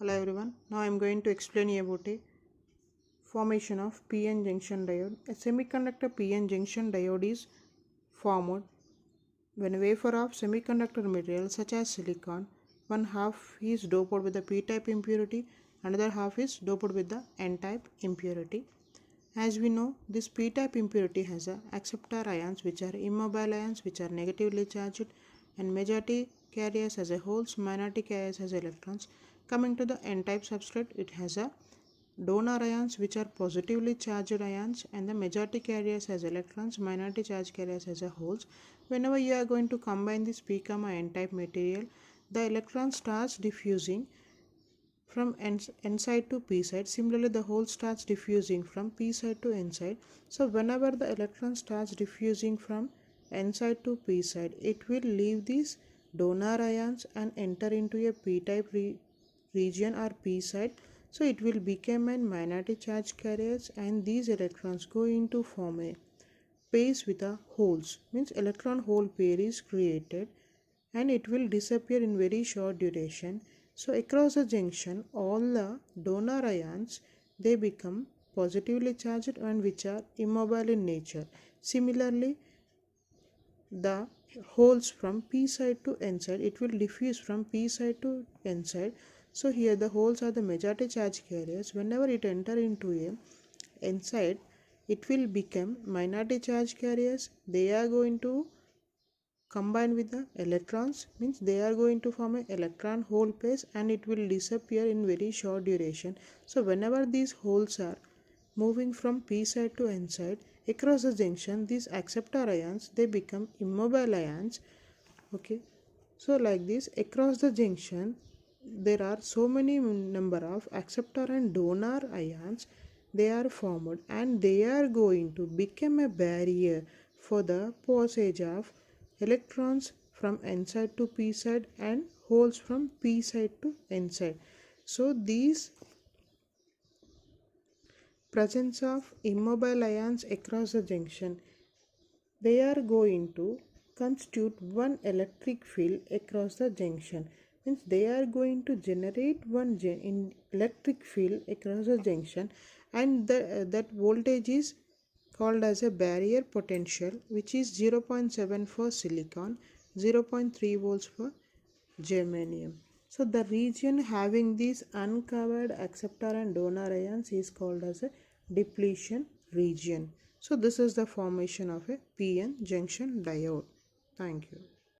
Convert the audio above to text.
Hello everyone. Now I am going to explain you about a formation of PN junction diode. A semiconductor PN junction diode is formed when a wafer of semiconductor material such as silicon, one half is doped with the p-type impurity, another half is doped with the n-type impurity. As we know, this p-type impurity has a acceptor ions which are immobile ions which are negatively charged, and majority carriers as a holes, minority carriers as electrons. Coming to the n-type substrate, it has a donor ions which are positively charged ions, and the majority carriers as electrons, minority charge carriers as a holes. Whenever you are going to combine this p, n-type material, the electron starts diffusing from n side to p side. Similarly, the hole starts diffusing from p side to n side. So whenever the electron starts diffusing from n side to p side, it will leave these donor ions and enter into a p-type region or p side. So it will become a minority charge carriers, and these electrons go into form a pairs with the holes, means electron hole pair is created, and it will disappear in very short duration. So across the junction, all the donor ions, they become positively charged and which are immobile in nature. Similarly, the holes from p side to n side, it will diffuse from p side to n side. So here the holes are the majority charge carriers. Whenever it enter into a n side, it will become minority charge carriers. They are going to combine with the electrons, means they are going to form an electron hole pairs, and it will disappear in very short duration. So whenever these holes are moving from p side to n side across the junction, these acceptor ions, they become immobile ions. Okay, so like this across the junction there are so many number of acceptor and donor ions, they are formed, and they are going to become a barrier for the passage of electrons from n side to p side and holes from p side to n side. So these presence of immobile ions across the junction, they are going to constitute one electric field across the junction, means they are going to generate one electric field across the junction, and that voltage is called as a barrier potential, which is 0.7 for silicon, 0.3 volts for germanium. So the region having these uncovered acceptor and donor ions is called as a depletion region. So this is the formation of a PN junction diode. Thank you.